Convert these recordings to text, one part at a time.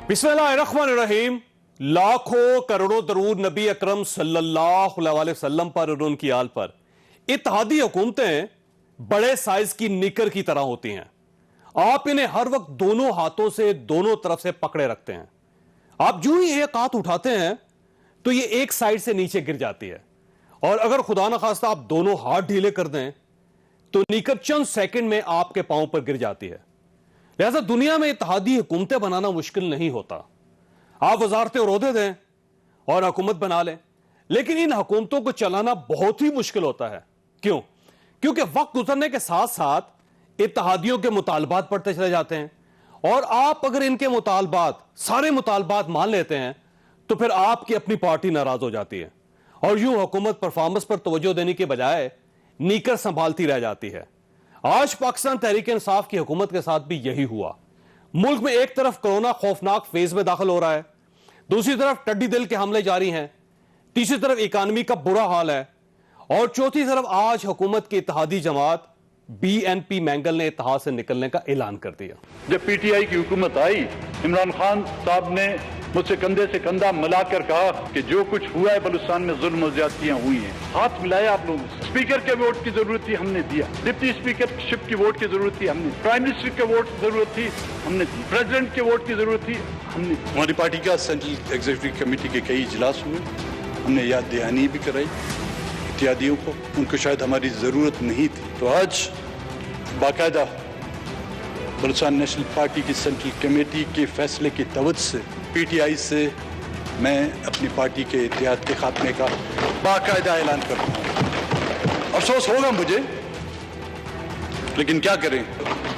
बिस्मिल्लाहिर्रहमानिर्रहीम। लाखों करोड़ों दरूद नबी अकरम सल्लल्लाहु अलैहि वसल्लम पर और उनकी आल पर। इत्तेहादी हुकूमतें बड़े साइज की निकर की तरह होती हैं। आप इन्हें हर वक्त दोनों हाथों से दोनों तरफ से पकड़े रखते हैं। आप जो ही एक हाथ उठाते हैं तो ये एक साइड से नीचे गिर जाती है, और अगर खुदा न खास्ता आप दोनों हाथ ढीले कर दें तो निकर चंद सेकंड में आपके पांव पर गिर जाती है। लिहाजा दुनिया में इत्तेहादी हुकूमतें बनाना मुश्किल नहीं होता। आप वजारतें और ओहदे दें और हुकूमत बना लें, लेकिन इन हुकूमतों को चलाना बहुत ही मुश्किल होता है। क्यों? क्योंकि वक्त गुजरने के साथ साथ इत्तेहादियों के मुतालबात बढ़ते चले जाते हैं, और आप अगर इनके मुतालबात सारे मुतालबात मान लेते हैं तो फिर आपकी अपनी पार्टी नाराज हो जाती है, और यूं हुकूमत परफॉर्मेंस पर तवज्जो देने के बजाय नीकर संभालती रह जाती है। आज पाकिस्तान तहरीक इंसाफ की हुकूमत के साथ भी यही हुआ। मुल्क में एक तरफ कोरोना खौफनाक फेज में दाखिल हो रहा है, दूसरी तरफ टड्डी दिल के हमले जारी हैं, तीसरी तरफ इकानमी का बुरा हाल है, और चौथी तरफ आज हुकूमत की इत्तेहादी जमात BNP मैंगल ने इत्तेहाद से निकलने का ऐलान कर दिया। जब PTI की हुकूमत आई, इमरान खान साहब ने मुझसे कंधे से कंधा मिलाकर कहा कि जो कुछ हुआ है बलूचिस्तान में जुल्म और ज्यादतियां हुई हैं। हाथ मिलाया आप लोगों से। स्पीकर के वोट की जरूरत थी, हमने दिया। डिप्टी स्पीकरशिप की वोट की जरूरत थी, हमने। प्राइम मिनिस्टर के वोट की जरूरत थी, हमने दी। प्रेसिडेंट के वोट की जरूरत थी, हमने दी। हमारी पार्टी का सेंट्रल एग्जीक्यूटिव कमेटी के कई इजलास हुए, हमने याद दहानी भी कराई इत्तेहादियों को। उनको शायद हमारी जरूरत नहीं थी। तो आज बाकायदा बलूचिस्तान नेशनल पार्टी की सेंट्रल कमेटी के फैसले की तवज्जो से PTI से मैं अपनी पार्टी के इत्तेहाद के खात्मे का बाकायदा ऐलान करता हूँ। अफसोस होगा मुझे, लेकिन क्या करें,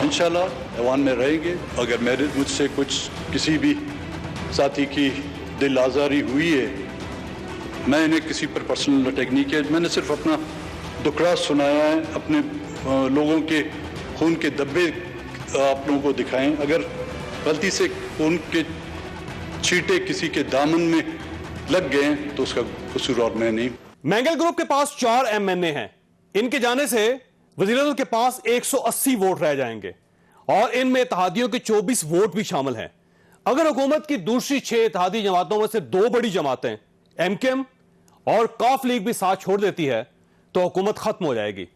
इंशाल्लाह ऐवान में रहेंगे। अगर मुझसे कुछ किसी भी साथी की दिल आज़ारी हुई है, मैं इन्हें किसी पर पर्सनल अटैक नहीं किया। मैंने सिर्फ अपना दुखड़ा सुनाया है, अपने लोगों के खून के धब्बे आप लोगों को दिखाएं। अगर गलती से खून के छींटे किसी के दामन में लग गए तो उसका कसूर और मैं नहीं। मैंगल ग्रुप के पास 4 MNA हैं। इनके जाने से वज़ीर-ए-आज़म के पास 180 वोट रह जाएंगे, और इनमें इत्तेहादियों के 24 वोट भी शामिल हैं। अगर हुकूमत की दूसरी 6 इत्तेहादी जमातों में से 2 बड़ी जमातें MKM और काफ लीग भी साथ छोड़ देती है तो हुकूमत खत्म हो जाएगी।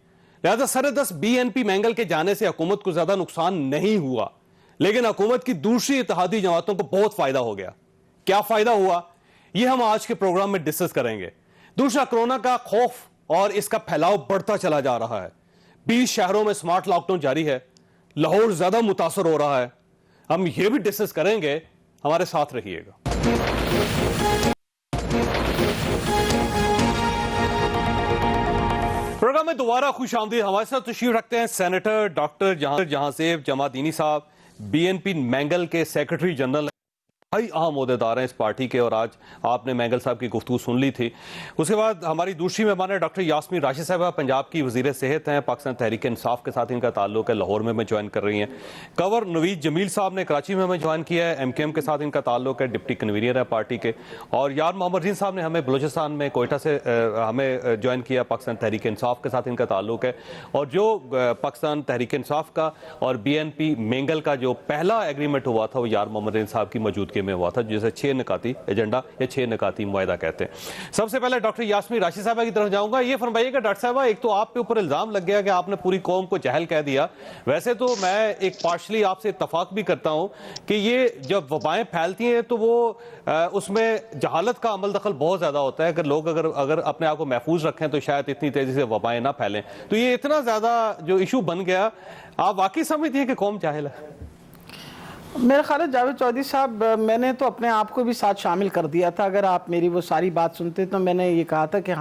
लिहाजा सर-ए-दस्त BNP मैंगल के जाने से हुकूमत को ज्यादा नुकसान नहीं हुआ, लेकिन हुकूमत की दूसरी इत्तेहादी जमातों को बहुत फायदा हो गया। क्या फायदा हुआ, यह हम आज के प्रोग्राम में डिस्कस करेंगे। दूसरा, कोरोना का खौफ और इसका फैलाव बढ़ता चला जा रहा है। 20 शहरों में स्मार्ट लॉकडाउन जारी है, लाहौर ज्यादा मुतासर हो रहा है। हम यह भी डिस्कस करेंगे, हमारे साथ रहिएगा। प्रोग्राम में दोबारा खुश आमदीद। हमारे साथ तशरीफ रखते हैं सेनेटर डॉक्टर जहांसेब जमादीनी साहब, BNP मैंगल के सेक्रेटरी जनरल, भाई अहम ओहदेदार हैं इस पार्टी के, और आज आपने मैंगल साहब की गुफ्तगू सुन ली थी। उसके बाद हमारी दूसरी मेहमान है डॉक्टर यास्मीन राशिद साहबा, पंजाब की वज़ीर सेहत हैं, पाकिस्तान तहरीक इंसाफ के साथ इनका ताल्लुक है, लाहौर में ज्वाइन कर रही हैं। कवर नवीद जमील साहब ने कराची में ज्वाइन किया है, MKM के साथ इनका ताल्लुक है, डिप्टी कन्वीनर है पार्टी के। और यार मोहम्मद रज़ीन साहब ने हमें बलूचिस्तान में कोयटा से हमें ज्वाइन किया, पाकिस्तान तहरीक इंसाफ के साथ इनका ताल्लुक है। और जो पाकिस्तान तहरीक इंसाफ का और BNP मैंगल का जो पहला एग्रीमेंट हुआ था वो यार मोहम्मद रज़ीन साहब की मौजूदगी में हुआ था, जिसे 6 निकाती एजेंडा या 6 निकाती मुआहिदा कहते हैं। सबसे पहले डॉक्टर यास्मीन राशिद साहबा की तरफ जाऊंगा। ये फरमाइएगा डॉक्टर साहबा, एक तो आप पे ऊपर इल्जाम लग गया कि आपने पूरी कौम को जहल कह दिया। वैसे तो मैं एक पार्शली आपसे इत्तफाक भी करता हूं कि ये जब वबाएं फैलती हैं तो वो उसमें जहालत का अमल दखल बहुत ज्यादा होता है। अगर लोग अगर अपने आप को महफूज रखें तो शायद इतनी तेजी से वबाएं ना फैलें। तो ये इतना ज्यादा जो इशू बन गया, आप वाकई समझती हैं कि कौम जाहिल है? मेरा ख्याल है जावेद चौधरी साहब, मैंने तो अपने आप को भी साथ शामिल कर दिया था। अगर आप मेरी वो सारी बात सुनते तो मैंने ये कहा था कि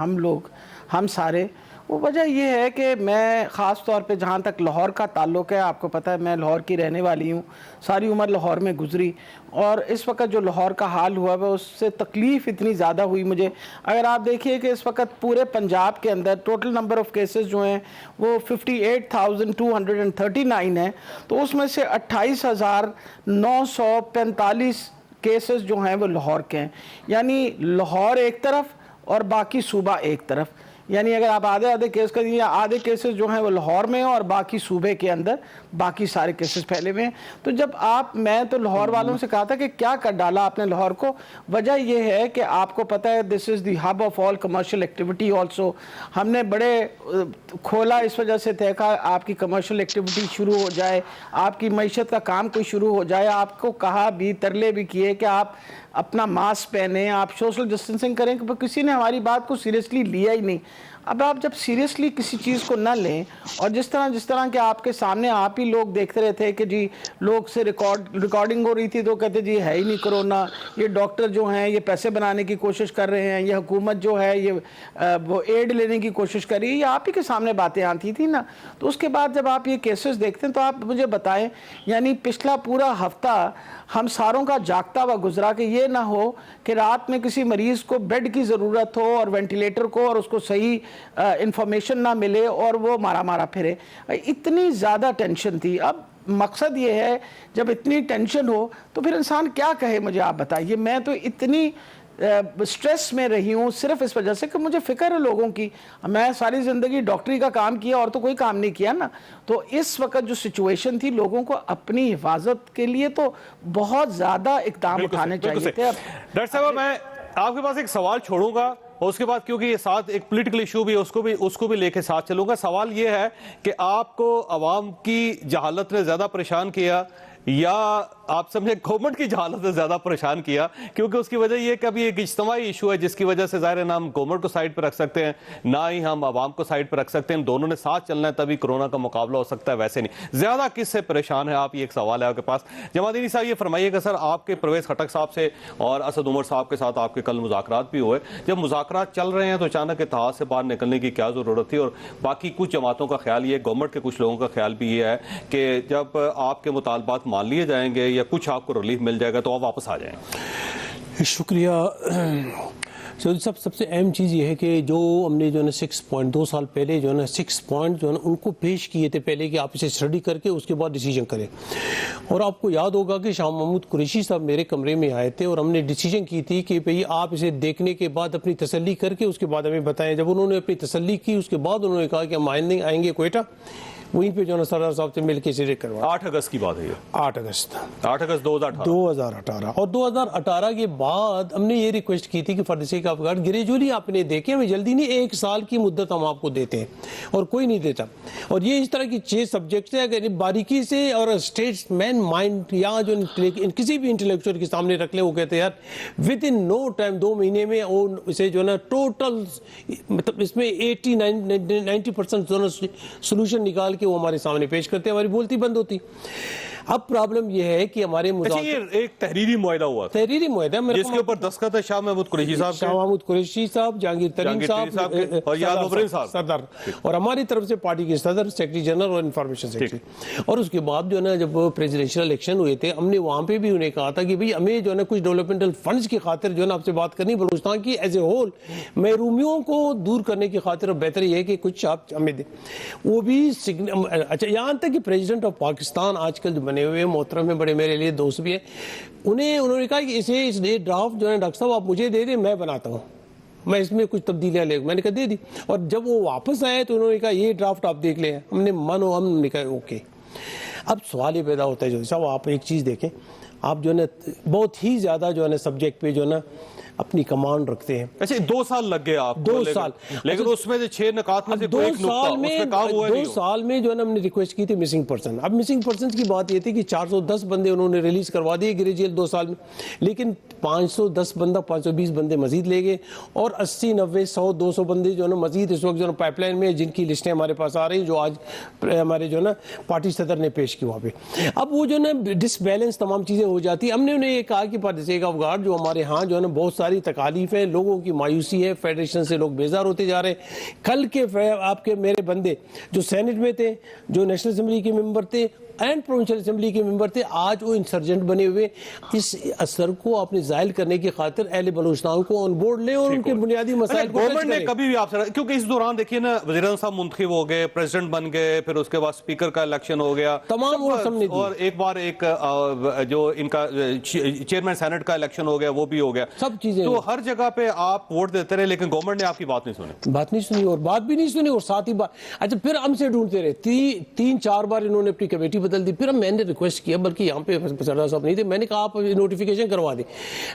हम सारे, वो वजह ये है कि मैं ख़ास तौर पे जहाँ तक लाहौर का ताल्लुक़ है, आपको पता है मैं लाहौर की रहने वाली हूँ, सारी उम्र लाहौर में गुजरी, और इस वक्त जो लाहौर का हाल हुआ है उससे तकलीफ़ इतनी ज़्यादा हुई मुझे। अगर आप देखिए कि इस वक्त पूरे पंजाब के अंदर टोटल नंबर ऑफ़ केसेस जो हैं वो 58,239 हैं, तो उसमें से 28,945 केसेस जो हैं वो लाहौर के हैं। यानी लाहौर एक तरफ और बाकी सूबा एक तरफ। یعنی اگر آپ آدھے کیس کر دیں، آدھے کیسز جو ہیں وہ لاہور میں ہیں اور باقی صوبے کے اندر باقی سارے کیسز پھیلے ہوئے ہیں. تو جب میں تو لاہور والوں سے کہا تھا کہ کیا کر ڈالا آپ نے لاہور کو. وجہ یہ ہے کہ آپ کو پتہ ہے this is the hub of all commercial activity also. ہم نے بڑے کھولا اس وجہ سے دیکھا آپ کی کمرشل ایکٹیویٹی شروع ہو جائے، آپ کی معیشت کا کام کوئی شروع ہو جائے. آپ کو کہا بھی، ترلے بھی کیے کہ آپ اپنا ماسک پہنیں، آپ سوشل ڈسٹینسنگ کریں، کہ کسی نے ہماری بات کو سیریسلی لیا ہی نہیں. اب آپ جب سیریسلی کسی چیز کو نہ لیں، اور جس طرح کہ آپ کے سامنے آپ ہی لوگ دیکھتے رہے تھے کہ جی لوگ سے ریکارڈنگ ہو رہی تھی تو کہتے جی ہے ہی نہیں کرونا، یہ ڈاکٹر جو ہیں یہ پیسے بنانے کی کوشش کر رہے ہیں، یہ حکومت جو ہے یہ وہ ایڈ لینے کی کوشش کر رہی ہے، یہ آپ ہی کے سامنے باتیں آتی تھیں نا. تو اس کے بعد جب آپ یہ کیسز دیکھتے ہیں تو آپ مجھے بتائیں، یعنی پچھلا پورا ہفتہ ہم ساروں کا جاگتا ہوا گزرا کہ یہ نہ ہو کہ رات میں کسی مریض کو بیڈ کی ضرورت ہو اور وینٹیلیٹر کو، اور اس کو صحیح انفارمیشن نہ ملے اور وہ مارا پھرے. اتنی زیادہ ٹینشن تھی. اب مقصد یہ ہے جب اتنی ٹینشن ہو تو پھر انسان کیا کہے، مجھے آپ بتائیے. میں تو اتنی سٹریس میں رہی ہوں صرف اس وجہ سے کہ مجھے فکر ہے لوگوں کی. میں ساری زندگی ڈاکٹری کا کام کیا اور تو کوئی کام نہیں کیا نا. تو اس وقت جو سچویشن تھی، لوگوں کو اپنی حفاظت کے لیے تو بہت زیادہ اقدام اٹھانے چاہیے تھے. ڈاکٹر صاحب میں آپ کے پاس ایک سوال چھوڑوں گا اور اس کے بعد کیونکہ یہ ساتھ ایک پولیٹیکل ایشو بھی ہے اس کو بھی لے کے ساتھ چلوں گا. سوال یہ ہے کہ آپ کو عوام کی جہالت نے زیادہ پریشان کیا یا آپ سب نے گورنمنٹ کی جہالت نے زیادہ پریشان کیا؟ کیونکہ اس کی وجہ یہ کہ ابھی ایک اجتماعی ایشو ہے جس کی وجہ سے ظاہر ہے نہ ہم گورنمنٹ کو سائڈ پہ رکھ سکتے ہیں نہ ہی ہم عوام کو سائڈ پہ رکھ سکتے ہیں. دونوں نے ساتھ چلنا ہے تبھی کرونا کا مقابلہ ہو سکتا ہے، ویسے نہیں. زیادہ کس سے پریشان ہے آپ؟ یہ ایک سوال ہے آپ کے پاس. جمادینی صاحب یہ فرمائیے گا سر، آپ کے پرویز خٹک صاحب سے اور اسد عمر صاحب کے ساتھ آپ کے کل مذاکرات بھی ہوئے. جب مذاکرات چل رہے ہیں تو اچانک اتحاد سے باہر نکلنے کی کیا ضرورت تھی؟ اور باقی کچھ جماعتوں کا خیال یہ، گورنمنٹ کے کچھ لوگوں کا خیال بھی یہ ہے کہ جب آپ کے مطالبات مان لیے جائیں گے یا کچھ آپ کو ریلیف مل جائے گا تو آپ واپس آ جائیں. شکریہ چودھری صاحب. سب سے اہم چیز یہ ہے کہ جو ہم نے جو ہے نا 6 پوائنٹ 2 سال پہلے جو ہے نا 6 پوائنٹ جو ہے نا ان کو پیش کیے تھے پہلے کہ آپ اسے اسٹڈی کر کے اس کے بعد ڈیسیجن کریں. اور آپ کو یاد ہوگا کہ شاہ محمود قریشی صاحب میرے کمرے میں آئے تھے اور ہم نے ڈیسیجن کی تھی کہ بھئی آپ اسے دیکھنے کے بعد اپنی تسلی کر کے اس کے بعد ہمیں بتائیں. جب انہوں نے اپنی تسلی کی اس کے بعد انہوں نے کہا کہ ہم آئیں گے کوئٹہ، وہیں پہ جو ہے نا سردار صاحب سے مل کے اسے کروا. 8 اگست کی بات ہے یہ، 8 اگست 2018. اور 2018 کے بعد ہم نے یہ ریکویسٹ کی تھی کہ for the sake of God gradually آپ نے دیکھیں، ہمیں جلدی نہیں، 1 سال کی مدت ہم آپ کو دیتے ہیں اور کوئی نہیں دیتا. اور یہ اس طرح کی 6 سبجیکٹس ہیں، اگر باریکی سے اور اسٹیٹس مین مائنڈ یا جو کسی بھی انٹلیکچوئل کے سامنے رکھ لیں، وہ کہتے ہیں یار ود ان نو ٹائم 2 مہینے میں اسے جو ہے نا ٹوٹل مطلب اس میں 80-90% جو ہے نا سولوشن نکال وہ ہمارے سامنے پیش کرتے ہیں، ہماری بولتی بند ہوتی. اب پرابلم یہ ہے کہ ہمارے یہ ایک تحریری معاہدہ ہوا، تحریری معاہدہ جس کے اوپر دستخط ہے شاہ محمود قریشی صاحب، شاہ محمود قریشی صاحب، جہانگیر ترین صاحب اور یاد مبرر صاحب صدر، اور ہماری طرف سے پارٹی کے صدر، سیکریٹری جنرل اور انفارمیشن سیکریٹری. اور اس کے بعد جو ہے نا جب پریزیڈنشل الیکشن ہوئے تھے ہم نے وہاں پہ بھی انہیں کہا تھا کہ بھئی ہمیں جو ہے نا کچھ ڈیولپمنٹل فنڈز کی خاطر جو ہے نا آپ سے بات کرنی، بلوچستان کی ایز اے ہول محرومیوں کو دور کرنے کی خاطر بہتر یہ ہے کہ کچھ آپ ہمیں دیں. وہ بھی اچھا یہاں تک کہ پریزیڈنٹ آف پاکستان آج کل جو بنے ہوئے محترم ہیں، بڑے میرے لیے دوست بھی ہیں، انہوں نے کہا کہ اس ڈرافٹ جو ہے ڈاکٹر صاحب آپ مجھے دے دیں، میں بناتا ہوں، میں اس میں کچھ تبدیلیاں لے. میں نے کہا دے دی. اور جب وہ واپس آئے تو انہوں نے کہا یہ ڈرافٹ آپ دیکھ لیں. ہم نے کہا اوکے. اب سوال یہ پیدا ہوتا ہے جو صاحب آپ ایک چیز دیکھیں، آپ جو ہے نا بہت ہی زیادہ جو ہے نا سبجیکٹ پہ جو ہے نا اپنی کمانڈ رکھتے ہیں. اچھا 2 سال لگ گئے آپ 2 سال، لیکن اس میں 6 نکات میں سے کوئی ایک نقطہ اس میں کام ہوا نہیں. 2 سال میں جو ہے نا ہم نے ریکویسٹ کی تھی مسنگ پرسن. اب مسنگ پرسنز کی بات یہ تھی کہ 410 بندے انہوں نے ریلیز کروا دیے گریجویل 2 سال میں، لیکن 520 بندے مزید لے گئے اور 80 90 100 200 بندے جو ہے نا مزید اس وقت جو ہے پائپ لائن میں، جن کی لسٹیں ہمارے پاس آ رہی ہیں جو آج ہمارے جو ہے نا پارٹی صدر نے پیش کی وہاں پہ. اب وہ جو ہے نا ڈس بیلنس تمام چیزیں ہو جاتی ہیں. ہم نے انہیں یہ کہا کہ for the sake of God جو ہمارے ہاں جو ہے نا بہت ساری تکالیف ہیں، لوگوں کی مایوسی ہے، فیڈریشن سے لوگ بیزار ہوتے جا رہے ہیں. کل کے آپ کے میرے بندے جو سینٹ میں تھے، جو نیشنل اسمبلی کے ممبر تھے، اینڈ پروونشل اسمبلی کے ممبر تھے، آج وہ انسرجنٹ بنے ہوئے. اس اثر کو اپنے زائل کرنے کی خاطر اہل بلوچستان کو آن بورڈ لیں اور ان کے بنیادی مسائل کو گورنمنٹ نے کبھی بھی آپ سے، کیونکہ اس دوران دیکھیے نا وزیر اعظم صاحب منتخب ہو گئے، پریزیڈنٹ بن گئے، پھر اس کے بعد اسپیکر کا الیکشن ہو گیا، تمام ووٹ ہم نے دی، اور ایک بار ایک جو ان کا چیئرمین سینٹ کا الیکشن ہو گیا وہ بھی ہو گیا، سب چیزیں. تو ہر جگہ پہ آپ ووٹ دیتے رہے لیکن گورنمنٹ نے آپ کی بات نہیں سنی. بات نہیں سنی اور بات بھی نہیں سنی، اور ساتھ ہی بات اچھا پھر ہم سے ڈھونڈتے رہے. 3-4 بار انہوں نے اپنی کمیٹی بدل دی. پھر میں نے ریکویسٹ کیا، بلکہ یہاں پہ سردار صاحب نہیں تھے، میں نے کہا آپ نوٹیفیکیشن کروا دیں.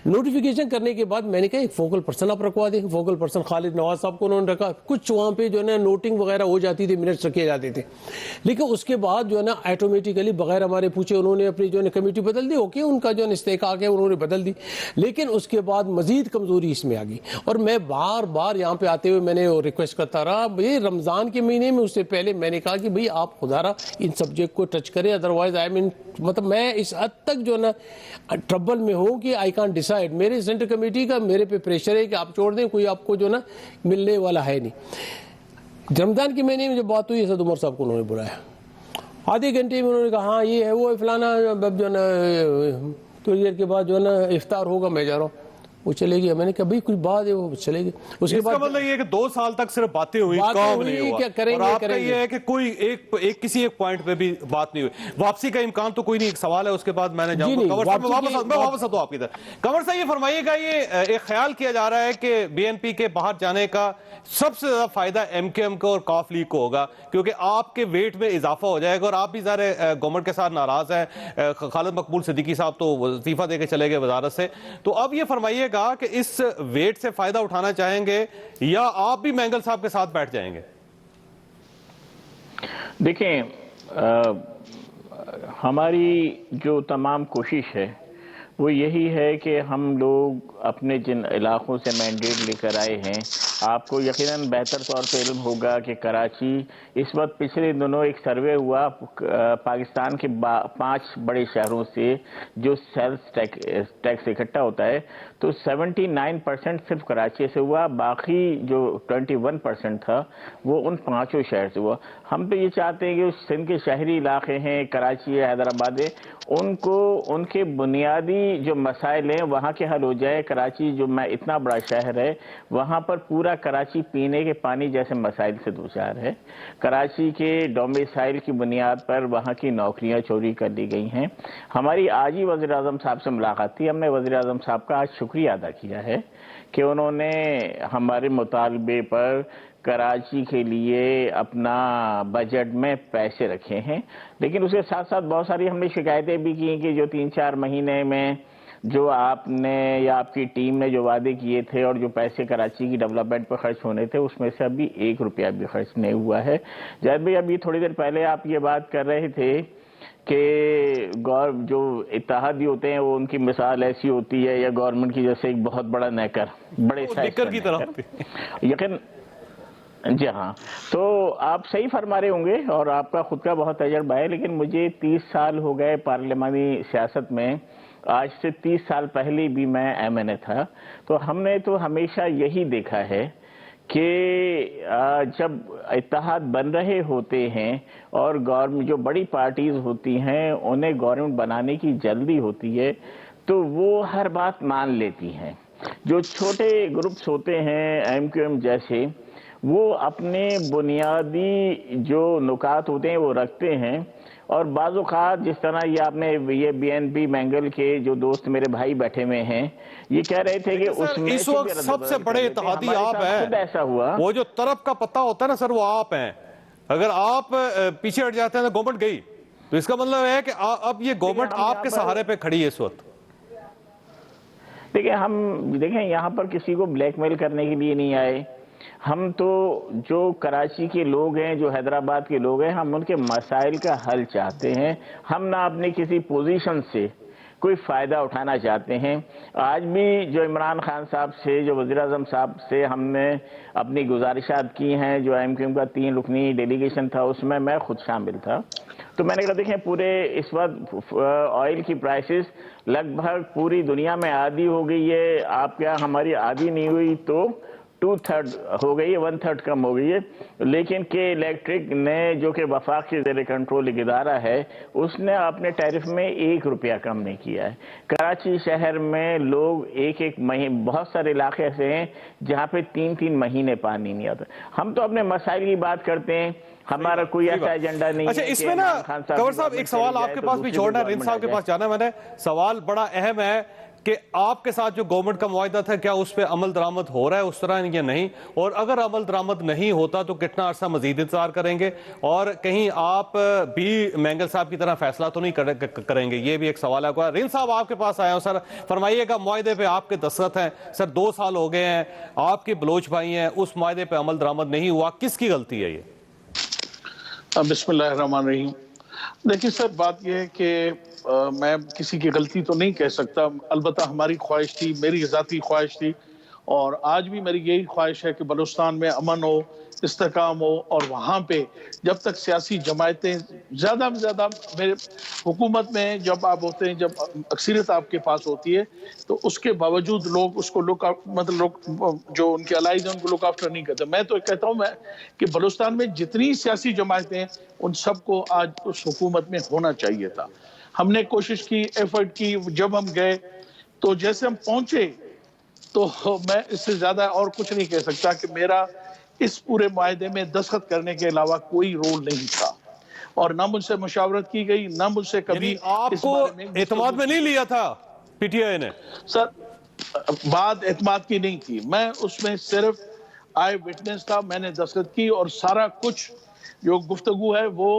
نوٹیفیکیشن کرنے کے بعد میں نے کہا ایک فوکل پرسن آپ رکھوا دیں. فوکل پرسن خالد نواز صاحب کو انہوں نے رکھا. کچھ وہاں پہ جو ہے نا نوٹنگ وغیرہ ہو جاتی تھی، منٹس رکھے جاتے تھے، لیکن اس کے بعد جو ہے نا آٹومیٹیکلی بغیر ہمارے پوچھے انہوں نے اپنی جو ہے نا کمیٹی بدل دی. اوکے، ان کا جو ہے استحقاق ہے انہوں نے بدل دی، لیکن اس کے بعد مزید کمزوری اس میں آ گئی. اور میں بار بار یہاں پہ آتے ہوئے میں نے ریکویسٹ کرتا رہا. بھئی رمضان کے مہینے میں، اس سے پہلے میں نے کہا کہ بھئی آپ خدا را ان سبجیکٹ کو ٹچ کریں، ادروائز مطلب میں اس حد تک جو ہے نا ٹربل میں ہوں کہ آئی کانٹ ڈیسائیڈ. میرے سینٹر کمیٹی کا میرے پہ پریشر ہے کہ آپ چھوڑ دیں، کوئی آپ کو جو ہے نا ملنے والا ہے نہیں. رمضان کے مہینے میں جب بات ہوئی، اسد عمر صاحب کو انہوں نے بلایا. آدھے گھنٹے میں انہوں نے کہا ہاں یہ ہے وہ ہے فلانا، اب جو ہے نا تھوڑی دیر کے بعد جو ہے نا افطار ہوگا، میں جا رہا ہوں. وہ چلے گیا. میں نے کہا بھئی کچھ بات ہے، وہ چلے گئے. اس کے بعد مطلب یہ ہے کہ 2 سال تک صرف باتیں ہوئی، کام نہیں ہوا. کیا کریں اور گے آپ کا یہ ہے کہ کوئی کسی ایک پوائنٹ پہ بھی بات نہیں ہوئی. واپسی کا امکان تو کوئی نہیں. ایک سوال ہے اس کے بعد میں نے جاؤں گا واپس آتا ہوں آپ کی طرف. کنور صاحب یہ فرمائیے گا، یہ ایک خیال کیا جا رہا ہے کہ بی این پی کے باہر جانے کا سب سے زیادہ فائدہ ایم کیو ایم کو اور کاف لیگ کو ہوگا، کیونکہ آپ کے ویٹ میں اضافہ ہو جائے گا اور آپ بھی ظاہر گورنمنٹ کے ساتھ ناراض ہیں. خالد مقبول صدیقی صاحب تو استعفیٰ دے کے چلے گئے وزارت سے. تو اب یہ فرمائیے گا کہ اس ویٹ سے فائدہ اٹھانا چاہیں گے یا آپ بھی مینگل صاحب کے ساتھ بیٹھ جائیں گے؟ دیکھیں، ہماری جو تمام کوشش ہے وہ یہی ہے کہ ہم لوگ اپنے جن علاقوں سے مینڈیٹ لے کر آئے ہیں، آپ کو یقیناً بہتر طور پہ علم ہوگا کہ کراچی اس وقت پچھلے دنوں ایک سروے ہوا پاکستان کے 5 بڑے شہروں سے جو سیلز ٹیکس اکٹھا ہوتا ہے، تو 79% صرف کراچی سے ہوا، باقی جو 21% تھا وہ ان 5 شہر سے ہوا. ہم تو یہ چاہتے ہیں کہ سندھ کے شہری علاقے ہیں، کراچی ہے، حیدرآباد ہے، ان کو ان کے بنیادی جو مسائل ہیں وہاں کے حل ہو جائے. کراچی جو اتنا بڑا شہر ہے، وہاں پر پورا کراچی پینے کے پانی جیسے مسائل سے دوچار ہے. کراچی کے ڈومیسائل کی بنیاد پر وہاں کی نوکریاں چوری کر لی گئی ہیں. ہماری آج ہی وزیر اعظم صاحب سے ملاقات تھی. ہم نے وزیر اعظم صاحب کا آج شکریہ ادا کیا ہے کہ انہوں نے ہمارے مطالبے پر کراچی کے لیے اپنا بجٹ میں پیسے رکھے ہیں. لیکن اس کے ساتھ ساتھ بہت ساری ہم نے شکایتیں بھی کی کہ جو 3-4 مہینے میں جو آپ نے یا آپ کی ٹیم نے جو وعدے کیے تھے اور جو پیسے کراچی کی ڈیولپمنٹ پر خرچ ہونے تھے، اس میں سے ابھی 1 روپیہ بھی خرچ نہیں ہوا ہے. جاوید بھائی، ابھی تھوڑی دیر پہلے آپ یہ بات کر رہے تھے کہ جو اتحادی ہوتے ہیں وہ ان کی مثال ایسی ہوتی ہے یا گورنمنٹ کی جیسے ایک بہت بڑا نیکر، بڑے سائز کی طرح یقین. جی ہاں، تو آپ صحیح فرما رہے ہوں گے اور آپ کا خود کا بہت تجربہ ہے. لیکن مجھے 30 سال ہو گئے پارلیمانی سیاست میں. آج سے 30 سال پہلے بھی میں ایم این اے تھا. تو ہم نے تو ہمیشہ یہی دیکھا ہے کہ جب اتحاد بن رہے ہوتے ہیں اور گورنمنٹ جو بڑی پارٹیز ہوتی ہیں انہیں گورنمنٹ بنانے کی جلدی ہوتی ہے تو وہ ہر بات مان لیتی ہیں. جو چھوٹے گروپس ہوتے ہیں ایم کیو ایم جیسے، وہ اپنے بنیادی جو نکات ہوتے ہیں وہ رکھتے ہیں. اور بعض اوقات جس طرح یہ آپ نے یہ بی این پی مینگل کے جو دوست میرے بھائی بیٹھے ہوئے ہیں یہ کہہ رہے تھے کہ اس وقت سب سے بڑے اتحادی آپ ہیں. ایسا ہوا وہ جو طرف کا پتہ ہوتا ہے نا سر، وہ آپ ہیں. اگر آپ پیچھے ہٹ جاتے ہیں تو گورنمنٹ گئی. تو اس کا مطلب ہے کہ اب یہ گورنمنٹ آپ کے سہارے پہ کھڑی ہے اس وقت. دیکھیں یہاں پر کسی کو بلیک میل کرنے کے لیے نہیں آئے. ہم تو جو کراچی کے لوگ ہیں، جو حیدرآباد کے لوگ ہیں، ہم ان کے مسائل کا حل چاہتے ہیں. ہم نہ اپنی کسی پوزیشن سے کوئی فائدہ اٹھانا چاہتے ہیں. آج بھی جو عمران خان صاحب سے، جو وزیر اعظم صاحب سے ہم نے اپنی گزارشات کی ہیں، جو ایم کیو ایم کا 3 رکنی ڈیلیگیشن تھا اس میں خود شامل تھا. تو میں نے کہا دیکھیں پورے اس وقت آئل کی پرائسز لگ بھگ پوری دنیا میں آدھی ہو گئی ہے. آپ کیا ہماری آدھی نہیں ہوئی 2/3 ہو گئی ہے، 1/3 کم ہو گئی ہے، لیکن کہ الیکٹرک نے جو کہ وفاق کے زیر کنٹرول ایک ادارہ ہے، اس نے اپنے ٹیرف میں 1 روپیہ کم نہیں کیا ہے۔ کراچی شہر میں لوگ ایک مہینے، بہت سارے علاقے ایسے ہیں جہاں پہ 3 مہینے پانی نہیں آتا۔ ہم تو اپنے مسائل کی بات کرتے ہیں، ہمارا کوئی ایسا ایجنڈا نہیں ہے۔ اچھا اس میں نا کنور صاحب ایک سوال آپ کے پاس بھی چھوڑنا ہے، رند صاحب کے پاس جانا ہے، میں نے سوال بڑا اہم ہے کہ آپ کے ساتھ جو گورنمنٹ کا معاہدہ تھا کیا اس پہ عمل درآمد ہو رہا ہے اس طرح یا نہیں، اور اگر عمل درآمد نہیں ہوتا تو کتنا عرصہ مزید انتظار کریں گے، اور کہیں آپ بھی مینگل صاحب کی طرح فیصلہ تو نہیں کریں گے، یہ بھی ایک سوال ہے۔ رند صاحب آپ کے پاس آیا ہوں سر، فرمائیے گا معاہدے پہ آپ کے دستخط ہیں سر، 2 سال ہو گئے ہیں، آپ کے بلوچ بھائی ہیں، اس معاہدے پہ عمل درآمد نہیں ہوا، کس کی غلطی ہے یہ؟ بسم اللہ الرحمن الرحیم۔ دیکھیں سر، بات یہ ہے کہ میں کسی کی غلطی تو نہیں کہہ سکتا، البتہ ہماری خواہش تھی، میری ذاتی خواہش تھی، اور آج بھی میری یہی خواہش ہے کہ بلوچستان میں امن ہو، استحکام ہو، اور وہاں پہ جب تک سیاسی جماعتیں زیادہ سے زیادہ، میرے حکومت میں جب آپ ہوتے ہیں، جب اکثریت آپ کے پاس ہوتی ہے تو اس کے باوجود لوگ اس کو جو ان کے الائز ہیں ان کو لک آفٹر نہیں کرتے۔ میں تو کہتا ہوں کہ بلوچستان میں جتنی سیاسی جماعتیں ہیں ان سب کو آج اس حکومت میں ہونا چاہیے تھا۔ ہم نے کوشش کی، ایفرٹ کی، جب ہم گئے تو جیسے ہم پہنچے تو میں اس سے زیادہ اور کچھ نہیں کہہ سکتا کہ میرا اس پورے معاہدے میں دستخط کرنے کے علاوہ کوئی رول نہیں تھا، اور نہ مجھ سے مشاورت کی گئی، نہ مجھ سے کبھی آپ کو اعتماد میں نہیں لیا تھا پی ٹی آئی نے؟ سر بات اعتماد کی نہیں تھی، میں اس میں صرف آئی وٹنس تھا، میں نے دستخط کی، اور سارا کچھ جو گفتگو ہے وہ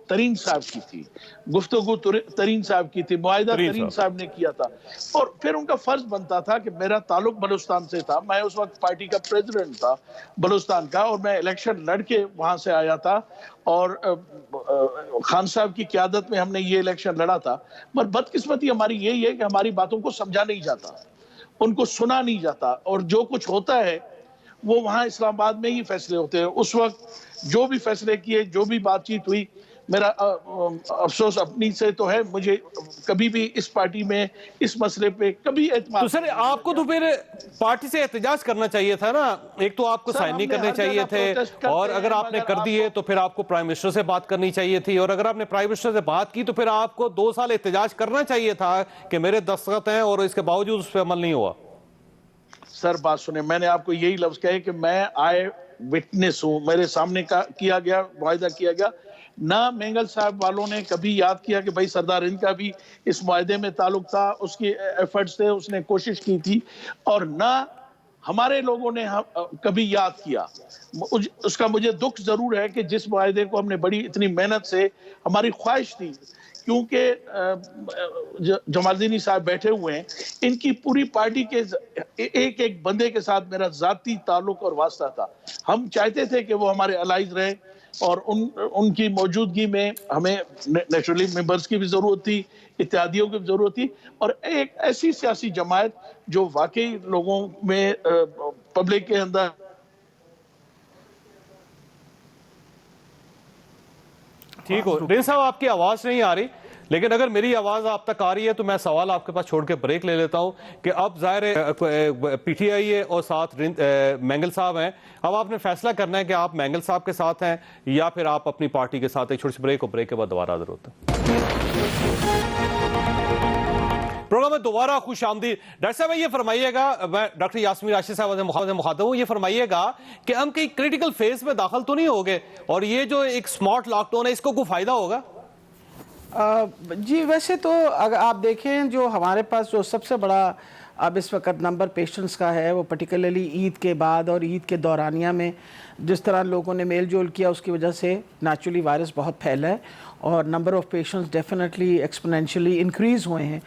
ترین صاحب کی تھی، گفتگو ترین صاحب کی تھی، معاہدہ ترین صاحب نے کیا تھا، اور پھر ان کا فرض بنتا تھا کہ میرا تعلق بلوچستان سے تھا، میں اس وقت پارٹی کا پریزیڈنٹ تھا بلوچستان کا، اور میں الیکشن لڑ کے وہاں سے آیا تھا، اور خان صاحب کی قیادت میں ہم نے یہ الیکشن لڑا تھا۔ مگر بدقسمتی ہماری یہی ہے کہ ہماری باتوں کو سمجھا نہیں جاتا، ان کو سنا نہیں جاتا، اور جو کچھ ہوتا ہے وہ وہاں اسلام آباد میں ہی فیصلے ہوتے ہیں۔ اس وقت جو بھی فیصلے کیے، جو بھی بات چیت ہوئی، میرا افسوس اپنی سے تو ہے، مجھے کبھی بھی اس پارٹی میں اس مسئلے پہ کبھی اعتماد۔ تو سر آپ کو تو پھر پارٹی سے احتجاج کرنا چاہیے تھا نا، ایک تو آپ کو سائن نہیں کرنے چاہیے تھے، اور اگر آپ نے کر دیے تو پھر آپ کو پرائم منسٹر سے بات کرنی چاہیے تھی، اور اگر آپ نے پرائم منسٹر سے بات کی تو پھر آپ کو 2 سال احتجاج کرنا چاہیے تھا کہ میرے دستخط ہیں اور اس کے باوجود اس پہ عمل نہیں ہوا۔ سر بات سنیں، میں نے آپ کو یہی لفظ کہے کہ میں آئے وٹنس ہوں، میرے سامنے کیا گیا، معاہدہ کیا گیا، نہ مینگل صاحب والوں نے کبھی یاد کیا کہ بھائی سردار ہند کا بھی اس معاہدے میں تعلق تھا، اس کی ایفرٹس تھے، اس نے کوشش کی تھی، اور نہ ہمارے لوگوں نے کبھی یاد کیا۔ اس کا مجھے دکھ ضرور ہے کہ جس معاہدے کو ہم نے بڑی اتنی محنت سے، ہماری خواہش تھی، کیونکہ جمال الدین صاحب بیٹھے ہوئے ہیں، ان کی پوری پارٹی کے ایک ایک بندے کے ساتھ میرا ذاتی تعلق اور واسطہ تھا، ہم چاہتے تھے کہ وہ ہمارے الائز رہے، اور ان کی موجودگی میں ہمیں نیچرلی ممبرز کی بھی ضرورت تھی، اتحادیوں کی بھی ضرورت تھی، اور ایک ایسی سیاسی جماعت جو واقعی لوگوں میں پبلک کے اندر۔ ٹھیک ہو رند صاحب، آپ کی آواز نہیں آ رہی، لیکن اگر میری آواز آپ تک آ رہی ہے تو میں سوال آپ کے پاس چھوڑ کے بریک لے لیتا ہوں کہ اب ظاہر پی ٹی آئی ہے اور ساتھ مینگل صاحب ہیں، اب آپ نے فیصلہ کرنا ہے کہ آپ مینگل صاحب کے ساتھ ہیں یا پھر آپ اپنی پارٹی کے ساتھ۔ ایک چھوٹی سی بریک، اور بریک کے بعد دوبارہ حاضر ہوتے ہیں۔ پروگرام میں دوبارہ خوش آمدید۔ ڈاکٹر صاحب یہ فرمائیے گا، میں ڈاکٹر یاسمین راشد صاحب سے مخاطب ہوں، یہ فرمائیے گا کہ ہم کئی کریٹیکل فیز میں داخل تو نہیں ہو گئے، اور یہ جو ایک سمارٹ لاک ڈاؤن ہے اس کو کوئی فائدہ ہوگا؟ جی ویسے تو اگر آپ دیکھیں جو ہمارے پاس جو سب سے بڑا اب اس وقت نمبر پیشنٹس کا ہے، وہ پرٹیکولرلی عید کے بعد اور عید کے دورانیہ میں جس طرح لوگوں نے میل جول کیا، اس کی وجہ سے نیچرلی وائرس بہت پھیلا ہے، اور number of patients definitely exponentially increase ہوئے ہیں۔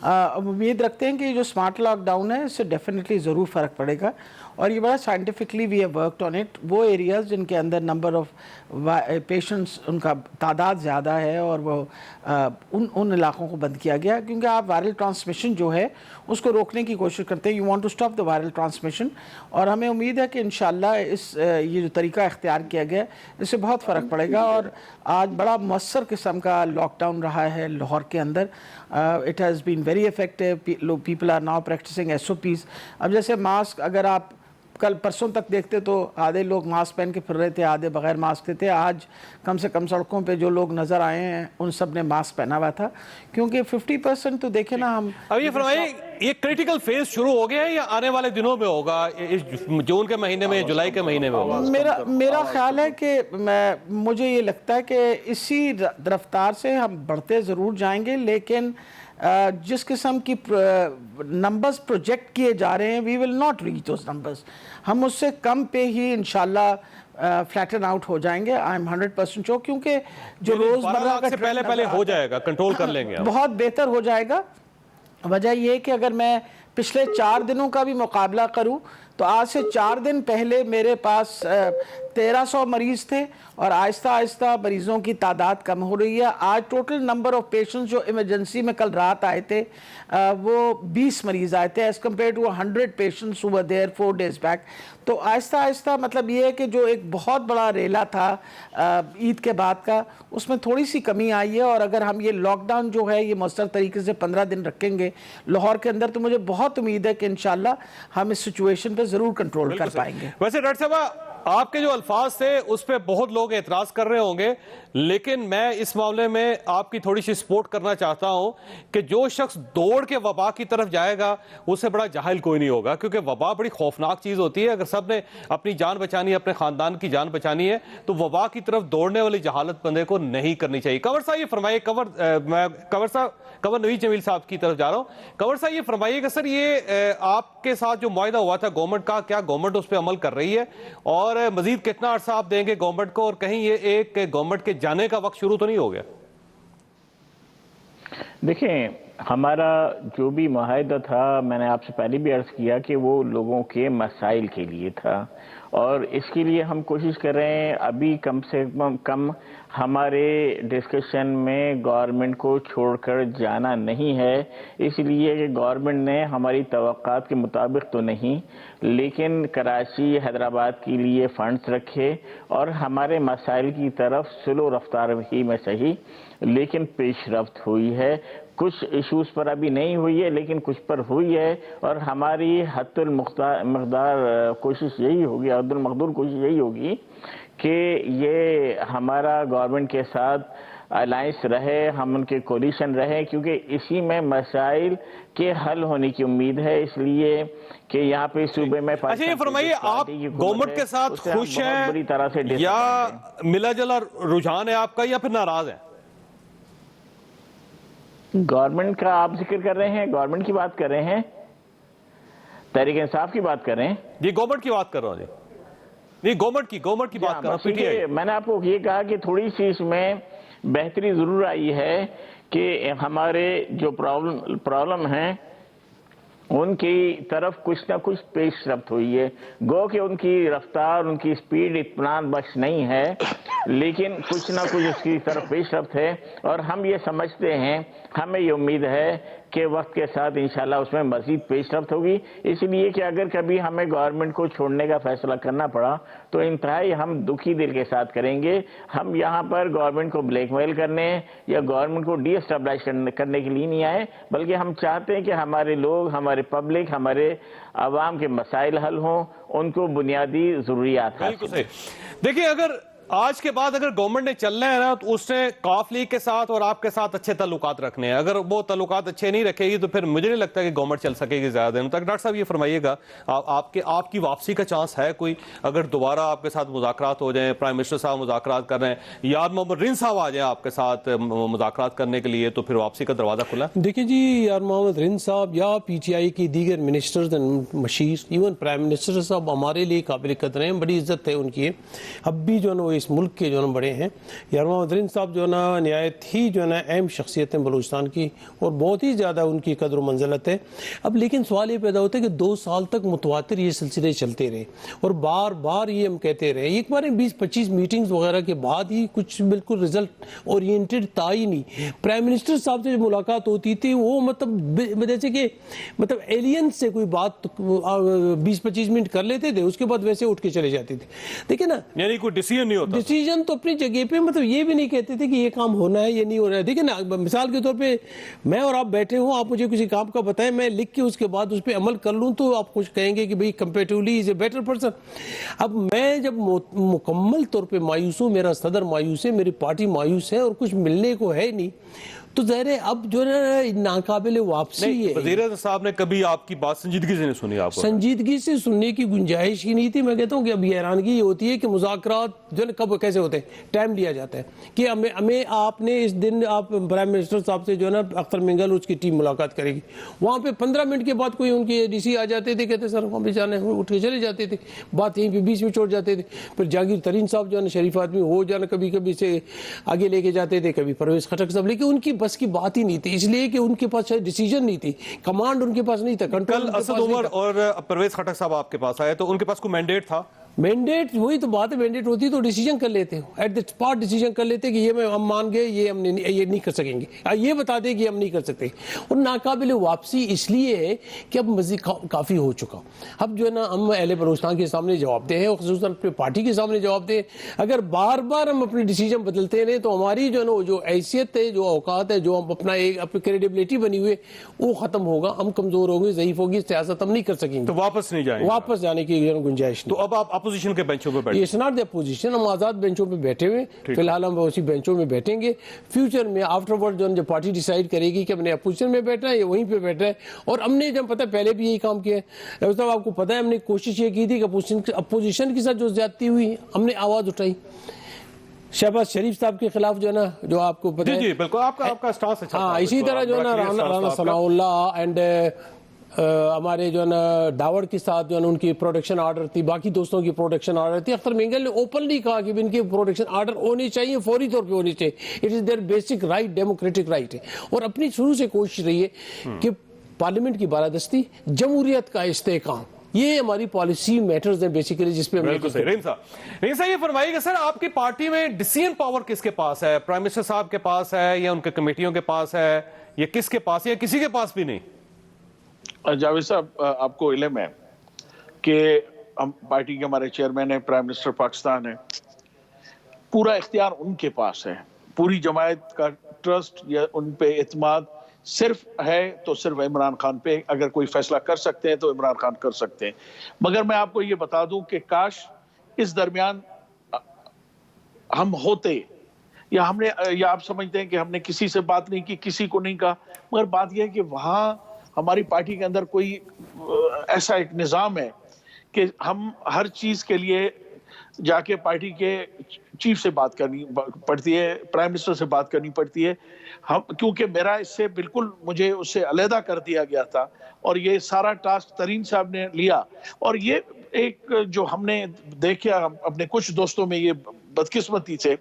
امید رکھتے ہیں کہ یہ جو اسمارٹ لاک ڈاؤن ہے اس سے ڈیفینیٹلی ضرور فرق پڑے گا، اور یہ بڑا scientifically we have worked on it. وہ ایریاز جن کے اندر نمبر آف پیشنٹس ان کا تعداد زیادہ ہے، اور وہ ان علاقوں کو بند کیا گیا، کیونکہ آپ وائرل ٹرانسمیشن جو ہے اس کو روکنے کی کوشش کرتے ہیں، you want to stop the viral transmission, اور ہمیں امید ہے کہ انشاءاللہ یہ جو طریقہ اختیار کیا گیا اس سے بہت فرق پڑے گا۔ اور آج بڑا مؤثر قسم کا لاک ڈاؤن رہا ہے لاہور کے اندر، it has been very effective, people are now practicing SOPs۔ اب جیسے ماسک اگر آپ कल परसों तक देखते तो आधे लोग मास्क पहन के फिर रहे थे, आधे बगैर मास्क के थे। आज कम से कम सड़कों पे जो लोग नज़र आए हैं उन सब ने मास्क पहना हुआ था, क्योंकि 50% तो देखे ना हम। अब ये फरमाइए, ये क्रिटिकल फेज शुरू हो गया है या आने वाले दिनों में होगा, इस जून के महीने में, जुलाई के महीने में होगा? मेरा ख्याल है कि मुझे ये लगता है कि इसी रफ्तार से हम बढ़ते ज़रूर जाएंगे, लेकिन जिस किस्म की नंबर्स प्रोजेक्ट किए जा रहे हैं, we will not reach those numbers. हम उससे कम पे ही इंशाल्लाह फ्लैटन आउट हो जाएंगे। आई एम 100% श्योर, क्योंकि जो रोज़मर्रा का पहले हो जाएगा, कंट्रोल कर लेंगे, बहुत बेहतर हो जाएगा। वजह ये कि अगर मैं पिछले 4 दिनों का भी मुकाबला करूं तो आज से 4 दिन पहले मेरे पास 1300 मरीज़ थे और आहिस्ता आहिस्ता मरीज़ों की तादाद कम हो रही है। आज टोटल नंबर ऑफ़ पेशेंट्स जो इमरजेंसी में कल रात आए थे वो 20 मरीज़ आए थे, as compared to 100 patients who were there 4 days back. तो आहिस्ता आहिस्ता मतलब ये है कि जो एक बहुत बड़ा रेला था ईद के बाद का, उसमें थोड़ी सी कमी आई है। और अगर हम ये लॉकडाउन जो है ये मौसर तरीके से 15 दिन रखेंगे लाहौर के अंदर, तो मुझे बहुत उम्मीद है कि इंशाल्लाह हम इस सिचुएशन पर ज़रूर कंट्रोल कर पाएंगे। वैसे डॉक्टर साहब, आपके जो अल्फाज थे उस पर बहुत लोग एतराज़ कर रहे होंगे, लेकिन मैं इस मामले में आपकी थोड़ी सी सपोर्ट करना चाहता हूं कि जो शख्स दौड़ के वबा की तरफ जाएगा उससे बड़ा जाहिल कोई नहीं होगा, क्योंकि वबा बड़ी खौफनाक चीज़ होती है। अगर सब ने अपनी जान बचानी है, अपने ख़ानदान की जान बचानी है, तो वबा की तरफ दौड़ने वाली जहालत बंदे को नहीं करनी चाहिए। कंवर साहब ये फरमाइए, मैं कंवर नवीद जमील साहब की तरफ जा रहा हूँ। कंवर साहब ये फरमाइएगा सर, ये आपके साथ जो मुआहदा हुआ था गवर्नमेंट का, क्या गवर्नमेंट उस पर अमल कर रही है, और मजीद कितना अरसा आप देंगे गवर्नमेंट को, और कहीं ये एक गवर्नमेंट के जाने का वक्त शुरू तो नहीं हो गया? देखें, हमारा जो भी मुआहदा था, मैंने आपसे पहले भी अर्ज किया कि वो लोगों के मसाइल के लिए था, और इसके लिए हम कोशिश कर रहे हैं। अभी कम से कम हमारे डिस्कशन में गवर्नमेंट को छोड़कर जाना नहीं है, इसलिए कि गवर्नमेंट ने हमारी तवक्कात के मुताबिक तो नहीं, लेकिन कराची हैदराबाद के लिए फंड्स रखे और हमारे मसाइल की तरफ स्लो रफ्तार ही में सही लेकिन पेशरफ्त हुई है। कुछ इश्यूज पर अभी नहीं हुई है, लेकिन कुछ पर हुई है, और हमारी हद्दुल मक़दार कोशिश यही होगी, हद्दुल मक़दूर कोशिश यही होगी कि ये हमारा गवर्नमेंट के साथ अलायंस रहे, हम उनके कोलिशन रहे, क्योंकि इसी में मसाइल के हल होने की उम्मीद है। इसलिए कि यहाँ पे सूबे में अच्छा ये फरमाइए, आप गवर्नमेंट के साथ खुश हैं बुरी तरह से या मिला जुला रुझान है आपका, या फिर नाराज है? गवर्नमेंट का आप जिक्र कर रहे हैं, गवर्नमेंट की बात कर रहे हैं, तहरीक इंसाफ की बात कर रहे हैं? जी गवर्नमेंट की बात कर रहा हूँ जी, नहीं गवर्नमेंट की बात कर रहा हूँ। मैंने आपको ये कहा कि थोड़ी सी इसमें बेहतरी जरूर आई है कि हमारे जो प्रॉब्लम हैं उनकी तरफ कुछ ना कुछ पेशरफ्त हुई है। गो कि उनकी रफ्तार, उनकी स्पीड इत्मीनान बख्श नहीं है, लेकिन कुछ ना कुछ उसकी तरफ पेशरफ्त है, और हम ये समझते हैं, हमें ये उम्मीद है कि वक्त के साथ इंशाल्लाह उसमें मज़ीद पेशरफ्त होगी। इसलिए कि अगर कभी हमें गवर्नमेंट को छोड़ने का फैसला करना पड़ा तो इंतहाई हम दुखी दिल के साथ करेंगे। हम यहाँ पर गवर्नमेंट को ब्लैकमेल करने या गवर्नमेंट को डीएस्टेब्लिश करने के लिए नहीं आए, बल्कि हम चाहते हैं कि हमारे लोग, हमारे पब्लिक, हमारे आवाम के मसाइल हल हों, उनको बुनियादी ज़रूरियात हासिल। देखिए, अगर आज के बाद अगर गवर्नमेंट ने चलना है ना, तो उसने काफ लीग के साथ और आपके साथ अच्छे ताल्लुकात रखने हैं। अगर वो ताल्लुकात अच्छे नहीं रखेगी तो फिर मुझे नहीं लगता कि गवर्नमेंट चल सकेगी ज्यादा दिन तक। डॉक्टर साहब ये फरमाइएगा, आपकी वापसी का चांस है कोई? अगर दोबारा आपके साथ मुज़ाकरात हो जाए, प्राइम मिनिस्टर साहब मुज़ाकरात कर रहे हैं, यार मोहम्मद रिन साहब आ जाए आपके साथ मुज़ाकरात करने के लिए, तो फिर वापसी का दरवाजा खुला? देखिए जी, यार मोहम्मद रिन साहब या PTI की दीगर ministers and machine, even prime minister साहब हमारे लिए काबिल कदर हैं, बड़ी इज्जत है उनकी। अब भी जो है वो इस मुल्क के जो है बड़े हैं। यार मोहम्मद रिन साहब जो है ना नहायत ही जो है ना अहम शख्सियत हैं बलूचिस्तान की, और बहुत ही ज़्यादा उनकी कदर व मंजिलत है। अब लेकिन सवाल ये पैदा होता है कि 2 साल तक मुतवातिर ये सिलसिले चलते रहे, और बार बार ये हम कहते रहे, एक बार 20-25 मीटिंग्स वगैरह के बाद ही कुछ बिल्कुल रिजल्ट ओरिएंटेड था ही नहीं। प्राइम मिनिस्टर साहब से जो मुलाकात होती थी वो मतलब जैसे कि मतलब एलियन से कोई बात 20-25 मिनट कर लेते थे, उसके बाद वैसे उठ के चले जाते थे। देखिए ना, यानी कोई डिसीजन नहीं होता था। डिसीजन तो अपनी जगह पे, मतलब ये भी नहीं कहते थे कि ये काम होना है ये नहीं हो रहा है। देखिए ना, मिसाल के तौर पे मैं और आप बैठे हो, आप मुझे किसी काम का बताएं, मैं लिख के उसके बाद उस पर अमल कर लूं तो आप कुछ कहेंगे कि भाई comparatively is a better person. अब मैं जब मुकम्मल तौर पे मायूस हूँ, मेरा सदर मायूस है, मेरी पार्टी मायूस है और कुछ मिलने को है नहीं, तो ज़ाहिर है अब जो है नाकाबिल वापसी है। वज़ीर साहब ने कभी आपकी बात संजीदगी से नहीं सुनी? आपको संजीदगी से सुनने की गुंजाइश ही नहीं थी। मैं कहता हूँ कि अब ये हैरानगी ये होती है कि मुज़ाकरात जो है कब कैसे होते हैं, टाइम लिया जाता है कि हमें आपने इस दिन आप प्राइम मिनिस्टर साहब से जो है ना अख्तर मिंगल उसकी टीम मुलाकात करेगी, वहाँ पे 15 मिनट के बाद कोई उनके डीसी आ जाते थे, कहते सर वहाँ पे जाने, उठ के चले जाते थे, बात यहीं पे बीच में छोड़ जाते थे। फिर जहांगीर तरीन साहब जो है ना शरीफ आदमी हो जाना, कभी कभी से आगे लेके जाते थे, कभी परवेज खटक साहब, लेकिन उनकी बस की बात ही नहीं थी, इसलिए कि उनके पास शायद डिसीजन नहीं थी, कमांड उनके पास नहीं था, कंट्रोल। कल असद उमर और परवेज खटक साहब आपके पास आए तो उनके पास कोई मैंडेट था? मैंडेट, वही तो बात है, मैंडेट होती तो डिसीजन कर लेते हो, एट द स्पॉट डिसीजन कर लेते कि ये हम मान गए, ये हम ये नहीं कर सकेंगे, ये बता दे कि हम नहीं कर सकते। और नाकाबिल वापसी इसलिए है कि अब मज़ीद काफ़ी हो चुका। अब जो है ना हम अहले बलूचिस्तान के सामने जवाब दे हैं और ख़ुसूसन अपनी पार्टी के सामने जवाब दें। अगर बार बार हम अपनी डिसीजन बदलते रहे तो हमारी जो है ना जो हैसियत है, जो औकात है, जो हम अपना एक अपनी क्रेडिबिलिटी बनी हुई है वो ख़त्म होगा, हम कमज़ोर होंगे, ज़ईफ़ होगी, सियासत हम नहीं कर सकेंगे, तो वापस नहीं जाएंगे, वापस जाने की गुंजाइश नहीं। तो अब आप अपोजिशन के बेंचों पे बैठे? इट्स नॉट द अपोजिशन, हम आज़ाद बेंचों पे बैठे हुए, फिलहाल हम उसी बेंचों में बैठेंगे। फ्यूचर में आफ्टरवर्ड जो पार्टी डिसाइड करेगी कि हमने अपोजिशन में बैठना है या वहीं पे बैठना है। और हमने जब पता है पहले भी यही काम किया है, तो आपको पता है हमने कोशिश ये की थी कि अपोजिशन के साथ जो ज्यादती हुई हमने आवाज़ उठाई। शहबाज शरीफ साहब के खिलाफ जो है ना, जो आपको पता है, जी बिल्कुल आपका स्टांस अच्छा था। हाँ, इसी तरह जो है ना राना सनाउल्लाह एंड हमारे जो है ना डावर के साथ जो है उनकी प्रोटेक्शन आर्डर थी, बाकी दोस्तों की प्रोटेक्शन आर्डर थी। अख्तर मिंगल ने ओपनली कहा कि इनके प्रोटेक्शन आर्डर होनी चाहिए, फौरी तौर पे होनी चाहिए, it is their basic right, democratic right है। और अपनी शुरू से कोशिश रही है कि पार्लियामेंट की बालादस्ती, जमहूरियत का इस्तेहकाम, ये हमारी पॉलिसी मैटर्स हैं बेसिकली, जिस पे बिल्कुल सही। रहीम साहब ये फरमाइएगा सर, आपकी पार्टी में डिसीजन पावर किसके पास है? प्राइम मिनिस्टर साहब के पास है या उनके कमेटियों के पास है या किसके पास, या किसी के पास भी नहीं? जावेद साहब, आपको इल्म है कि हम पार्टी के हमारे चेयरमैन है, प्राइम मिनिस्टर पाकिस्तान है, पूरा इख्तियार उनके पास है, पूरी जमायत का ट्रस्ट या उन पे एतमाद सिर्फ है तो सिर्फ इमरान खान पे। अगर कोई फैसला कर सकते हैं तो इमरान खान कर सकते हैं। मगर मैं आपको ये बता दूं कि काश इस दरमियान हम होते, या हमने, या आप समझते हैं कि हमने किसी से बात नहीं की, किसी को नहीं कहा, मगर बात यह है कि वहाँ हमारी पार्टी के अंदर कोई ऐसा एक निज़ाम है कि हम हर चीज़ के लिए जाके पार्टी के चीफ से बात करनी पड़ती है, प्राइम मिनिस्टर से बात करनी पड़ती है। हम, क्योंकि मेरा इससे बिल्कुल, मुझे उससे अलहदा कर दिया गया था और ये सारा टास्क तरीन साहब ने लिया। और ये एक जो हमने देखा अपने कुछ दोस्तों में, ये बदकिस्मती से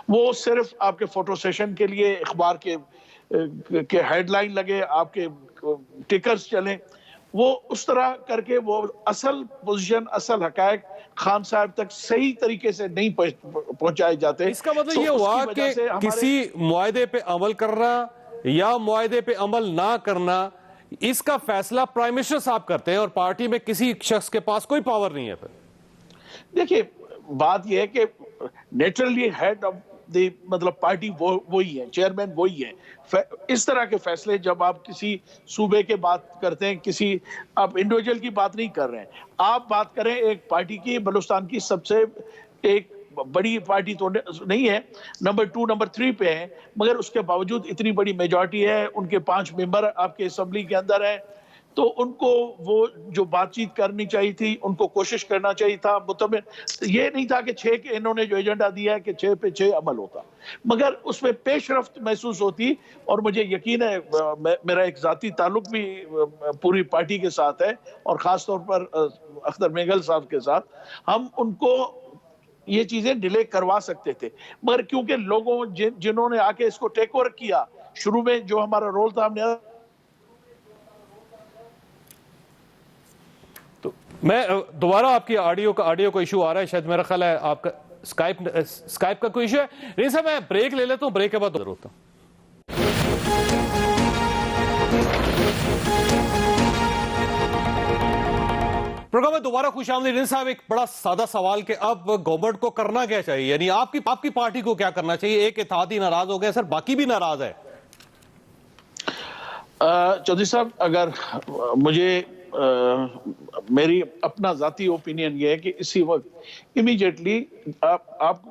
वो सिर्फ आपके फोटो सेशन के लिए अखबार के हेडलाइन लगे, आपके टिकर्स चले, वो उस तरह करके वो असल पोजीशन, असल हकायक खान साहब तक सही तरीके से नहीं पहुंचाए जाते। इसका मतलब ये हुआ कि किसी मुआहदे पे अमल करना या मुआहदे पे अमल ना करना, इसका फैसला प्राइम मिनिस्टर साहब करते हैं और पार्टी में किसी शख्स के पास कोई पावर नहीं है। फिर देखिए, बात यह है कि नेचुरली हेड ऑफ द, मतलब पार्टी वही है, चेयरमैन वही है। इस तरह के फैसले जब आप किसी सूबे के बात करते हैं, किसी आप इंडिविजुअल की बात नहीं कर रहे हैं, आप बात करें एक पार्टी की, बलूचिस्तान की सबसे एक बड़ी पार्टी तो नहीं है, नंबर 2 नंबर 3 पे है, मगर उसके बावजूद इतनी बड़ी मेजॉरिटी है, उनके 5 मेंबर आपके असेंबली के अंदर है, तो उनको वो जो बातचीत करनी चाहिए थी, उनको कोशिश करना चाहिए था। मुतमिन ये नहीं था कि 6 के इन्होंने जो एजेंडा दिया है कि 6 पे 6 अमल होता, मगर उसमें पेशरफ्त महसूस होती। और मुझे यकीन है, मेरा एक जाती ताल्लुक भी पूरी पार्टी के साथ है और ख़ास तौर पर अख्तर मिंगल साहब के साथ, हम उनको ये चीज़ें डिले करवा सकते थे। मगर क्योंकि लोगों जिन्होंने आके इसको टेक ओवर किया, शुरू में जो हमारा रोल था, हमने मैं दोबारा आपकी ऑडियो का इशू आ रहा है, शायद मेरा ख्याल है आपका स्काइप का कोई इशू है। नहीं सर, मैं ब्रेक ले लेता हूँ, ब्रेक के बाद होता हूँ। प्रोग्राम में दोबारा खुश आमदीद। रिंस साहब, एक बड़ा सादा सवाल कि अब गवर्नमेंट को करना क्या चाहिए, यानी आपकी पार्टी को क्या करना चाहिए? एक इत्तेहादी नाराज हो गया सर, बाकी भी नाराज है। चौधरी साहब, अगर मुझे मेरी अपना जाती ओपिनियन ये है कि इसी वक्त इमीडिएटली आप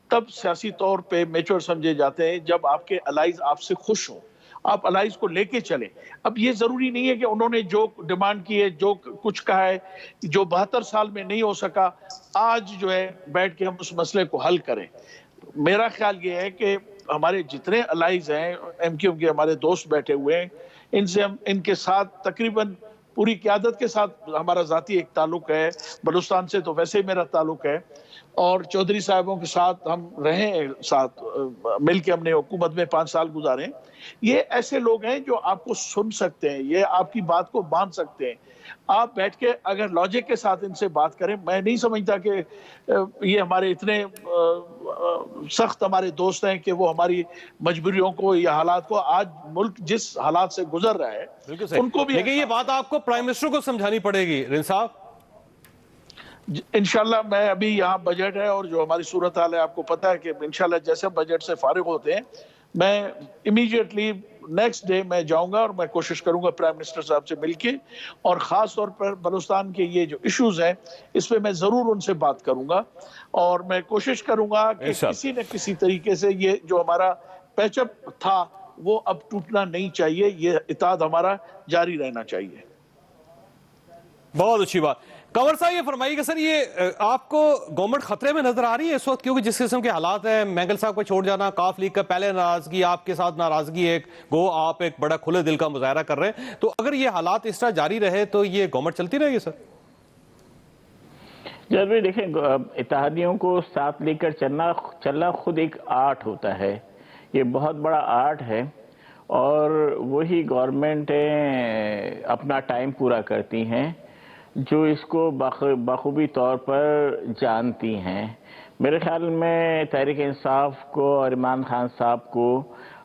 तब सियासी तौर पे मैच्योर समझे जाते हैं जब आपके अलाइज आपसे खुश हों, आप अलाइज को लेके चलें। अब ये जरूरी नहीं है कि उन्होंने जो डिमांड की है, जो कुछ कहा है, जो 72 साल में नहीं हो सका, आज जो है बैठ के हम उस मसले को हल करें। मेरा ख्याल ये है कि हमारे जितने अलाइज हैं, एमक्यूएम के हमारे दोस्त बैठे हुए हैं, इनसे हम इनके साथ तकरीबन पूरी क़यादत के साथ हमारा ज़ाती एक ताल्लुक है, बलूचिस्तान से तो वैसे ही मेरा ताल्लुक है, और चौधरी साहबों के साथ हम रहे साथ मिल के हमने हुकूमत में 5 साल गुजारे। ये ऐसे लोग हैं जो आपको सुन सकते हैं, ये आपकी बात को मान सकते हैं। आप बैठ के अगर लॉजिक के साथ इनसे बात करें, मैं नहीं समझता कि ये हमारे इतने सख्त हमारे दोस्त हैं कि वो हमारी मजबूरियों को या हालात को, आज मुल्क जिस हालात से गुजर रहा है उनको भी, लेकिन ये बात आपको प्राइम मिनिस्टर को समझानी पड़ेगी। रिंस साहब, इंशाल्लाह मैं अभी यहाँ बजट है और जो हमारी सूरत हाल है आपको पता है कि इंशाल्लाह जैसे बजट से फारिग होते हैं मैं इमीडिएटली नेक्स्ट डे मैं जाऊंगा और मैं कोशिश करूंगा प्राइम मिनिस्टर साहब से मिलके, और ख़ास तौर पर बलूचिस्तान के ये जो इश्यूज हैं इस पे मैं ज़रूर उनसे बात करूंगा, और मैं कोशिश करूंगा कि किसी न किसी तरीके से ये जो हमारा पैचअप था वो अब टूटना नहीं चाहिए, ये इत्तेहाद हमारा जारी रहना चाहिए। बहुत अच्छी बात। कंवर साहब, ये फरमाइएगा सर, ये आपको गवर्नमेंट खतरे में नजर आ रही है इस वक्त, क्योंकि जिस किस्म के हालात हैं, मैंगल साहब को छोड़ जाना, काफ लीग का पहले नाराजगी, आपके साथ नाराजगी, एक गो आप एक बड़ा खुले दिल का मुजाहरा कर रहे हैं, तो अगर ये हालात इस तरह जारी रहे तो ये गवर्नमेंट चलती रहेगी सर? जब भी देखें, इत्तेहादियों को साथ लेकर चलना खुद एक आर्ट होता है, ये बहुत बड़ा आर्ट है, और वही गवर्नमेंट अपना टाइम पूरा करती हैं जो इसको बखूबी तौर पर जानती हैं। मेरे ख्याल में तहरीक इंसाफ को और इमरान खान साहब को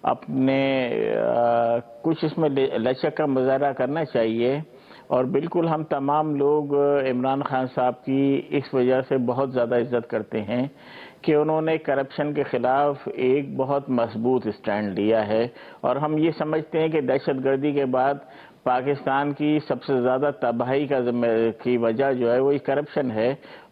अपने कुछ इसमें लचक का मुजाहरा करना चाहिए, और बिल्कुल हम तमाम लोग इमरान खान साहब की इस वजह से बहुत ज़्यादा इज्जत करते हैं कि उन्होंने करप्शन के ख़िलाफ़ एक बहुत मजबूत स्टैंड लिया है, और हम ये समझते हैं कि दहशतगर्दी के बाद पाकिस्तान की सबसे ज़्यादा तबाही की वजह जो है वो करप्शन है।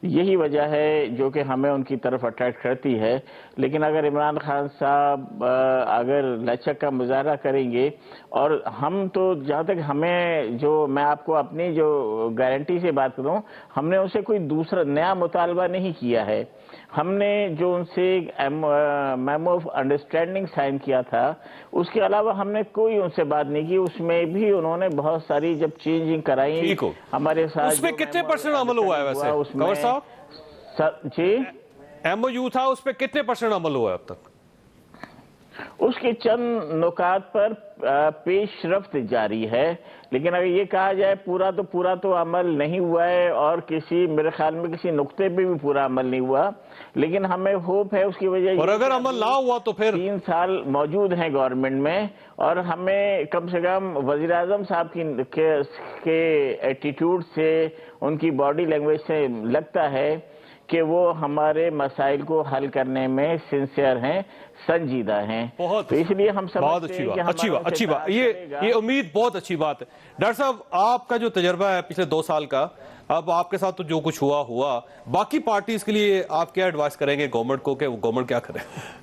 यही वजह है जो कि हमें उनकी तरफ अट्रैक्ट करती है। लेकिन अगर इमरान खान साहब अगर लचक का मुजाहरा करेंगे, और हम तो जहाँ तक हमें जो, मैं आपको अपनी जो गारंटी से बात करूँ, हमने उनसे कोई दूसरा नया मुतालबा नहीं किया है। हमने जो उनसे मेमो ऑफ अंडरस्टैंडिंग साइन किया था, उसके अलावा हमने कोई उनसे बात नहीं की। उसमें भी उन्होंने बहुत सारी जब चेंजिंग कराई हमारे साथ। उसमें कितने % अमल हुआ है वैसे कंवर साहब? जी, MOU था, उस पर कितने % अमल हुआ है अब तक? उसके चंद नुकात पर पेशरफ्त जारी है, लेकिन अगर ये कहा जाए पूरा तो अमल नहीं हुआ है, और मेरे ख्याल में किसी नुक्ते पे भी पूरा अमल नहीं हुआ। लेकिन हमें होप है उसकी वजह, और अगर अमल ना हुआ तो फिर 3 साल मौजूद हैं गवर्नमेंट में, और हमें कम से कम वज़ीर आज़म साहब के एटीट्यूड से, उनकी बॉडी लैंग्वेज से लगता है कि वो हमारे मसाइल को हल करने में सिंसियर हैं, संजीदा हैं। तो इसलिए हम समझते हैं कि अच्छी बात, ये उम्मीद बहुत अच्छी बात है। डॉक्टर साहब, आपका जो तजर्बा है पिछले 2 साल का, अब आपके साथ तो जो कुछ हुआ, बाकी पार्टीज के लिए आप क्या एडवाइस करेंगे गवर्नमेंट को कि गवर्नमेंट क्या करे?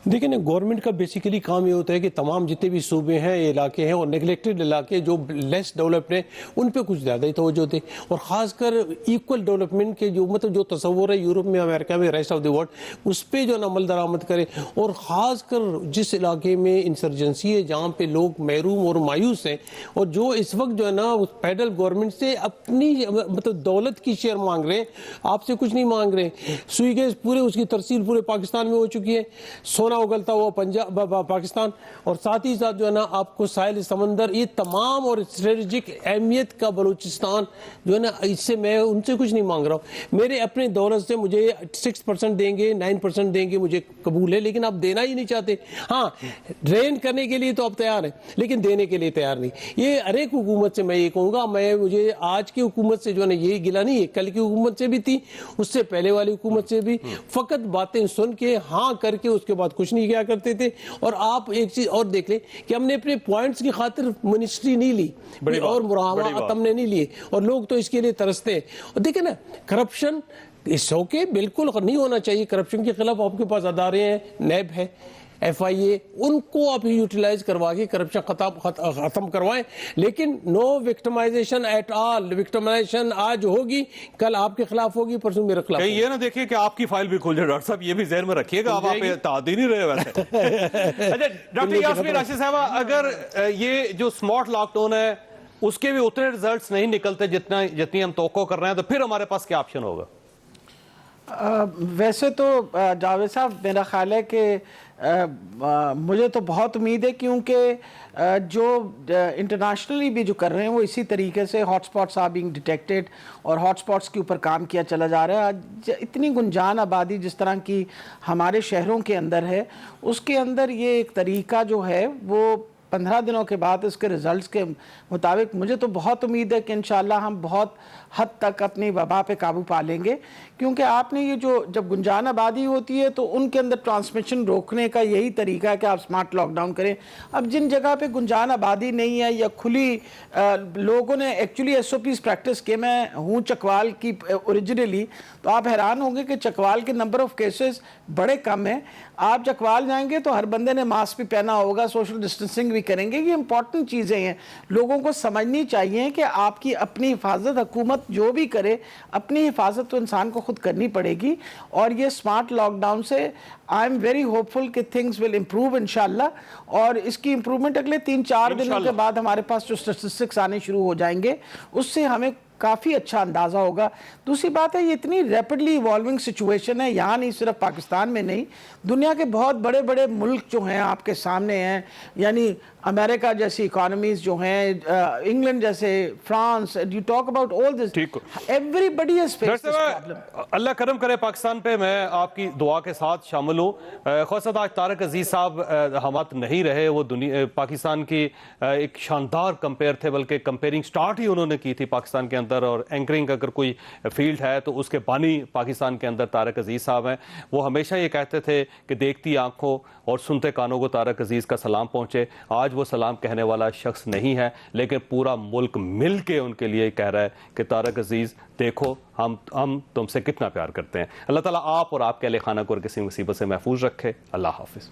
देखिए ना, गवर्नमेंट का बेसिकली काम ये होता है कि तमाम जितने भी सूबे हैं, इलाके हैं, और नेगलेक्टेड इलाके जो लेस डेवलप्ड हैं, उन पे कुछ ज़्यादा ही तवज्जो दें, और ख़ासकर इक्वल डेवलपमेंट के जो तस्वुर है यूरोप में, अमेरिका में, रेस्ट ऑफ द वर्ल्ड, उस पर जो अमल दरामद करें। और ख़ासकर जिस इलाके में इंसर्जेंसी है, जहाँ पे लोग महरूम और मायूस हैं, और जो इस वक्त जो है ना फेडरल गवर्नमेंट से अपनी दौलत की शेयर मांग रहे हैं, आपसे कुछ नहीं मांग रहे। सुई गैस पूरे उसकी तरसील पूरे पाकिस्तान में हो चुकी है, सोना उगलता हुआ पंजाब पाकिस्तान, और साथ ही साथ जो है ना आपको साहिल समंदर, ये तमाम और स्ट्रेटेजिक अहमियत का बलूचिस्तान जो है ना, इससे मैं उनसे कुछ नहीं मांग रहा हूँ। मेरे अपने दौलत से मुझे 6% देंगे, 9% देंगे, मुझे कबूल है, लेकिन आप देना ही नहीं चाहते। हाँ, ड्रेन करने के लिए तो आप तैयार हैं, लेकिन देने के लिए तैयार नहीं। ये हर एक हुकूमत से मैं ये कहूँगा, मुझे आज की हुकूमत से जो है ना ये गिला पुरानी है, कल की हुकूमत से भी थी, उससे पहले वाली हुकूमत से भी, फकत बातें सुन के हाँ करके उसके बाद कुछ नहीं किया करते थे। और आप एक चीज और देख ले कि हमने अपने पॉइंट्स की खातिर मिनिस्ट्री नहीं ली और मुराहमा हमने नहीं लिए, और लोग तो इसके लिए तरसते हैं। और देखे ना, करप्शन इस के बिल्कुल नहीं होना चाहिए। करप्शन के खिलाफ आपके पास अदारे हैं, नैब है, FIA, उनको आप यूटिलाइज करवा के करप्शन खत्म करवाएं, लेकिन no victimisation at all. Victimisation आज होगी, कल आपके खिलाफ होगी, परसों मेरे खिलाफ। ये ना देखिए कि आपकी फाइल भी खुल जाए डॉक्टर साहब, ये भी ज़हन में रखिएगा, आप तादी नहीं रहे वैसे। अच्छा डॉक्टर यास्मीन राशिद साहब, अगर ये जो स्मार्ट लॉकडाउन है उसके भी उतने रिजल्ट्स नहीं निकलते जितनी हम तवक्को कर रहे हैं, तो फिर हमारे पास क्या ऑप्शन होगा? वैसे तो जावेद साहब, मेरा ख्याल है कि मुझे तो बहुत उम्मीद है, क्योंकि जो इंटरनेशनली भी जो कर रहे हैं वो इसी तरीके से हॉटस्पॉट्स आर बीइंग डिटेक्टेड और हॉटस्पॉट्स के ऊपर काम किया चला जा रहा है। इतनी गुंजान आबादी जिस तरह की हमारे शहरों के अंदर है, उसके अंदर ये एक तरीका जो है वो 15 दिनों के बाद इसके रिजल्ट्स के मुताबिक मुझे तो बहुत उम्मीद है कि इंशाल्लाह हम बहुत हद तक अपनी वबा पे काबू पा लेंगे। क्योंकि आपने ये जो जब गुंजान आबादी होती है तो उनके अंदर ट्रांसमिशन रोकने का यही तरीका है कि आप स्मार्ट लॉकडाउन करें। अब जिन जगह पे गुंजान आबादी नहीं है या खुली लोगों ने एक्चुअली SOPs प्रैक्टिस किए, मैं हूँ चकवाल की ओरिजिनली, तो आप हैरान होंगे कि चकवाल के नंबर ऑफ केसेस बड़े कम हैं। आप चकवाल जाएंगे तो हर बंदे ने मास्क भी पहना होगा, सोशल डिस्टेंसिंग भी करेंगे। ये इंपॉर्टेंट चीज़ें हैं, लोगों को समझनी चाहिए कि आपकी अपनी हिफाजत, हुकूमत जो भी करे अपनी हिफाजत तो इंसान को खुद करनी पड़ेगी। और ये स्मार्ट लॉकडाउन से आई एम वेरी होपफुल कि थिंग्स विल इम्प्रूव इंशाल्लाह। और इसकी इम्प्रूवमेंट अगले 3-4 दिनों के बाद हमारे पास जो स्टैटिस्टिक्स आने शुरू हो जाएंगे, उससे हमें काफ़ी अच्छा अंदाज़ा होगा। दूसरी बात है, ये इतनी रैपिडली इवॉल्विंग सिचुएशन है, यहाँ नहीं, सिर्फ पाकिस्तान में नहीं, दुनिया के बहुत बड़े बड़े मुल्क जो हैं आपके सामने हैं, यानी अमेरिका जैसी इकोनॉमीज जो हैं, इंग्लैंड जैसे, France, you talk about all this, everybody has faced this problem. अल्लाह करम करे पाकिस्तान पे, मैं आपकी दुआ के साथ शामिल हूँ। ख़ासतौर आज तारक अजीज साहब हमात नहीं रहे, वो पाकिस्तान की एक शानदार कंपेयर थे, बल्कि कंपेयरिंग स्टार्ट ही उन्होंने की थी पाकिस्तान के अंदर। और एंकरिंग अगर कोई फील्ड है तो उसके बानी पाकिस्तान के अंदर तारक अजीज साहब हैं। वो हमेशा ये कहते थे कि देखती आंखों और सुनते कानों को तारक अजीज का सलाम पहुंचे। आज वो सलाम कहने वाला शख्स नहीं है, लेकिन पूरा मुल्क मिल के उनके लिए कह रहा है कि तारक अजीज देखो हम तुमसे कितना प्यार करते हैं। अल्लाह ताला आप और आपके अहले खाना को किसी मुसीबत से महफूज रखे। अल्लाह हाफिज।